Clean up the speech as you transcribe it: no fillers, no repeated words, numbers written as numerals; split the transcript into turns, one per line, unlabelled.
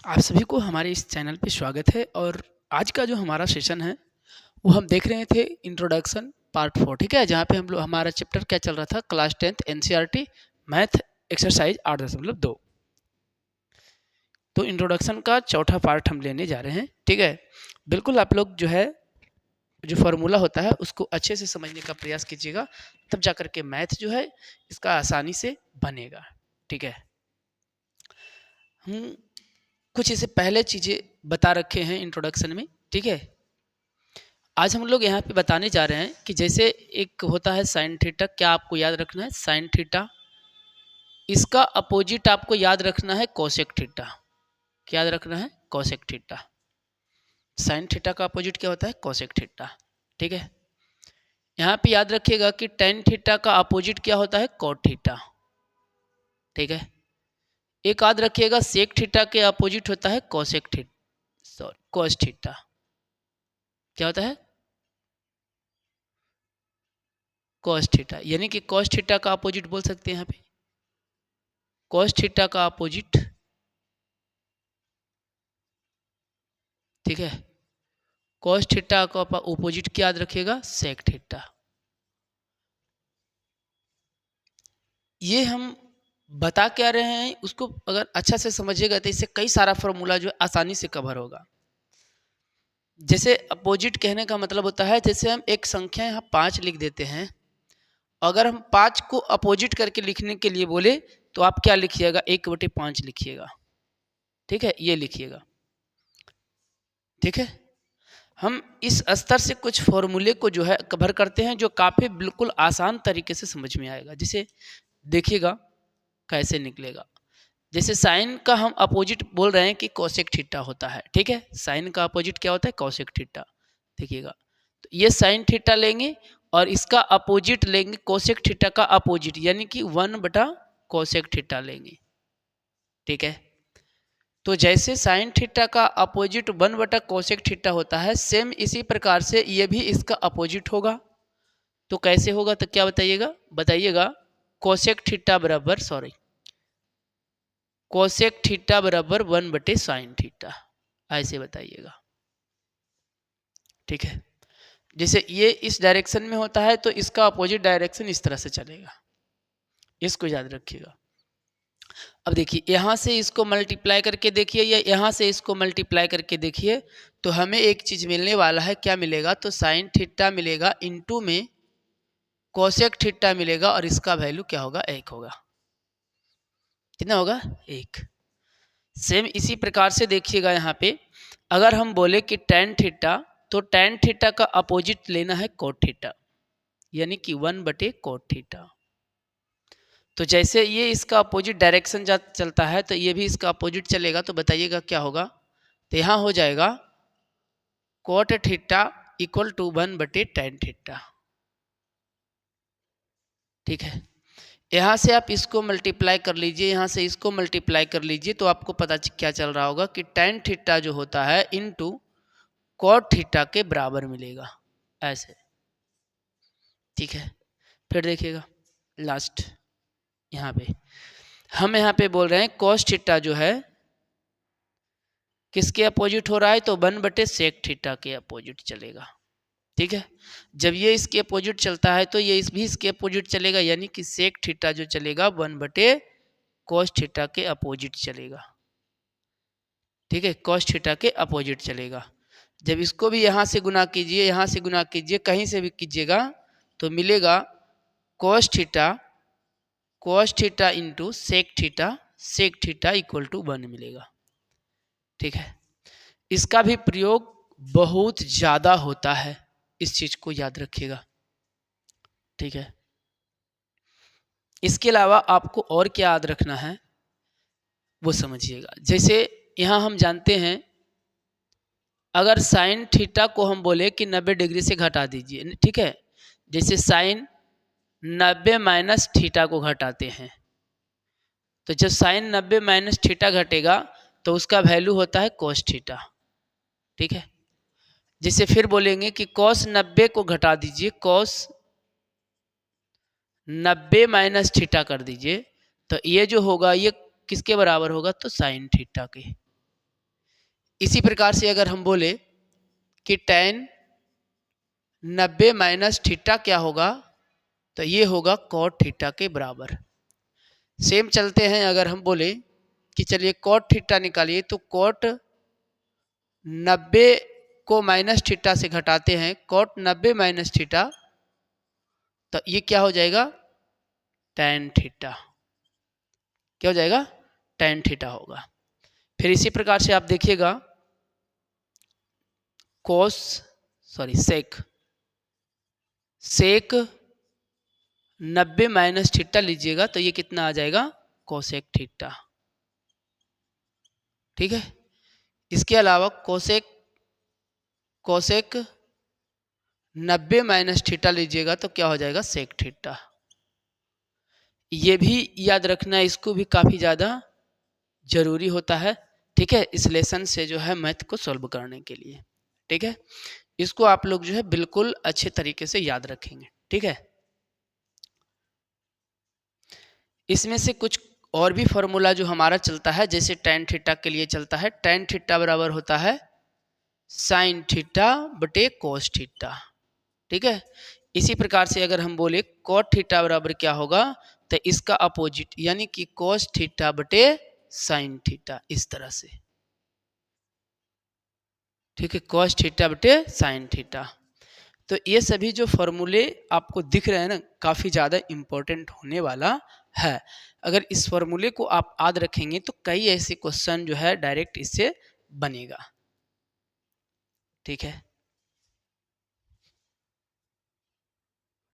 आप सभी को हमारे इस चैनल पे स्वागत है। और आज का जो हमारा सेशन है वो हम देख रहे थे इंट्रोडक्शन पार्ट 4, ठीक है, जहाँ पे हम लोग हमारा चैप्टर क्या चल रहा था, class 10th NCERT math exercise 8.2। तो इंट्रोडक्शन का चौथा पार्ट हम लेने जा रहे हैं, ठीक है। बिल्कुल आप लोग जो है जो फार्मूला होता है उसको अच्छे से समझने का प्रयास कीजिएगा, तब जा करके मैथ जो है इसका आसानी से बनेगा, ठीक है। हम कुछ इससे पहले चीज़ें बता रखे हैं इंट्रोडक्शन में, ठीक है। आज हम लोग यहाँ पे बताने जा रहे हैं कि जैसे एक होता है साइन थीटा, क्या आपको याद रखना है, साइन थीटा। इसका अपोजिट आपको याद रखना है कोसेक थीटा। क्या याद रखना है? Cosec theta. साइन थीटा का अपोजिट क्या होता है? कोसेक थीटा, ठीक है। यहाँ पे याद रखिएगा कि टेन थीटा का अपोजिट क्या होता है? कोट थीटा, ठीक है। एक याद रखिएगा सेक थीटा के अपोजिट होता है cosec theta, sorry cos theta. क्या होता है? कोस थीटा, यानी कि कोस थीटा का अपोजिट बोल सकते हैं यहाँ पे। कोस थीटा का अपोजिट, ठीक है। कोस थीटा का अपोजिट क्या याद रखिएगा? Sec theta. ये हम बता क्या रहे हैं उसको अगर अच्छा से समझिएगा तो इससे कई सारा फॉर्मूला जो आसानी से कवर होगा। जैसे अपोजिट कहने का मतलब होता है, जैसे हम एक संख्या यहाँ 5 लिख देते हैं, अगर हम 5 को अपोजिट करके लिखने के लिए बोले तो आप क्या लिखिएगा? 1/5 लिखिएगा, ठीक है, ये लिखिएगा, ठीक है। हम इस स्तर से कुछ फॉर्मूले को जो है कवर करते हैं जो काफ़ी बिल्कुल आसान तरीके से समझ में आएगा। जैसे देखिएगा कैसे निकलेगा। जैसे साइन का हम अपोजिट बोल रहे हैं कि कोसेक थीटा होता है, ठीक है। साइन का अपोजिट क्या होता है? Cosec theta. देखिएगा, तो ये साइन थीटा लेंगे और इसका अपोजिट लेंगे कोसेक थीटा का अपोजिट, यानी कि 1/कोसेक थीटा लेंगे, ठीक है। तो जैसे साइन थीटा का अपोजिट 1/कोसेक थीटा होता है, सेम इसी प्रकार से ये भी इसका अपोजिट होगा। तो कैसे होगा? तो क्या बताइएगा कोसेक थीटा बराबर, सॉरी, कोसेक थीटा बराबर 1/साइन थीटा, ऐसे बताइएगा, ठीक है। जैसे ये इस डायरेक्शन में होता है तो इसका अपोजिट डायरेक्शन इस तरह से चलेगा, इसको याद रखिएगा। अब देखिए यहाँ से इसको मल्टीप्लाई करके देखिए या यहाँ से इसको मल्टीप्लाई करके देखिए, तो हमें एक चीज़ मिलने वाला है। क्या मिलेगा? तो साइन थीटा मिलेगा, इनटू में कोसेक थीटा मिलेगा, और इसका वैल्यू क्या होगा? 1 होगा। कितना होगा? 1। सेम इसी प्रकार से देखिएगा यहाँ पे, अगर हम बोले कि टेन थीटा, तो टेन थीटा का अपोजिट लेना है कोट थीटा, यानी कि 1/कोट थीटा। तो जैसे ये इसका अपोजिट डायरेक्शन चलता है तो ये भी इसका अपोजिट चलेगा, तो बताइएगा क्या होगा? तो यहाँ हो जाएगा कोट थीटा इक्वल टू 1/टेन थीटा, ठीक है। यहाँ से आप इसको मल्टीप्लाई कर लीजिए, यहाँ से इसको मल्टीप्लाई कर लीजिए, तो आपको पता क्या चल रहा होगा कि टेन थीटा जो होता है इनटू कोट थीटा के बराबर मिलेगा, ऐसे, ठीक है। फिर देखिएगा लास्ट यहाँ पे, हम यहाँ पे बोल रहे हैं कोस थीटा जो है किसके अपोजिट हो रहा है? तो 1/सेक थीटा के अपोजिट चलेगा, ठीक है। जब ये इसके अपोजिट चलता है तो ये भी इसके अपोजिट चलेगा, यानी कि सेक थीटा जो चलेगा 1/कोस थीटा के अपोजिट चलेगा, ठीक है। कोस थीटा के अपोजिट चलेगा। जब इसको भी यहाँ से गुना कीजिए, यहाँ से गुना कीजिए, कहीं से भी कीजिएगा, तो मिलेगा cos theta into sec theta equal to 1 मिलेगा, ठीक है। इसका भी प्रयोग बहुत ज़्यादा होता है, इस चीज़ को याद रखिएगा, ठीक है। इसके अलावा आपको और क्या याद रखना है वो समझिएगा। जैसे यहाँ हम जानते हैं, अगर साइन थीटा को हम बोले कि 90 डिग्री से घटा दीजिए, ठीक है। जैसे साइन 90 माइनस थीटा को घटाते हैं, तो जब साइन 90 माइनस थीटा घटेगा तो उसका वैल्यू होता है कोस थीटा, ठीक है। जैसे फिर बोलेंगे कि कॉस 90 को घटा दीजिए, कॉस 90 माइनस थीटा कर दीजिए, तो ये जो होगा ये किसके बराबर होगा? तो साइन थीटा के, इसी प्रकार से अगर हम बोले कि tan 90 माइनस थीटा क्या होगा, तो ये होगा cot थीटा के बराबर। सेम चलते हैं, अगर हम बोले कि चलिए cot थीटा निकालिए, तो cot 90 को माइनस थीटा से घटाते हैं, cot 90 माइनस थीटा, तो ये क्या हो जाएगा, tan थीटा। क्या हो जाएगा, tan थीटा होगा। फिर इसी प्रकार से आप देखिएगा सेक 90 माइनस थीटा लीजिएगा, तो ये कितना आ जाएगा, कोसेक थीटा। ठीक है। इसके अलावा कोसेक 90 माइनस थीटा लीजिएगा तो क्या हो जाएगा, सेक थीटा। ये भी याद रखना, इसको भी काफ़ी ज़्यादा जरूरी होता है। ठीक है, इस लेसन से जो है मैथ को सॉल्व करने के लिए। ठीक है, इसको आप लोग जो है बिल्कुल अच्छे तरीके से याद रखेंगे। ठीक है, इसमें से कुछ और भी फॉर्मूला जो हमारा चलता है, जैसे tan थीटा के लिए चलता है, tan थीटा बराबर होता है sin थीटा बटे cos थीटा। ठीक है, इसी प्रकार से अगर हम बोले cot थीटा बराबर क्या होगा, तो इसका अपोजिट यानी कि cos थीटा बटे sin थीटा, इस तरह से। ठीक है, cos थीटा बटे sin थीटा। तो ये सभी जो फॉर्मूले आपको दिख रहे हैं ना, काफ़ी ज़्यादा इम्पोर्टेंट होने वाला है। अगर इस फॉर्मूले को आप याद रखेंगे तो कई ऐसे क्वेश्चन जो है डायरेक्ट इससे बनेगा। ठीक है।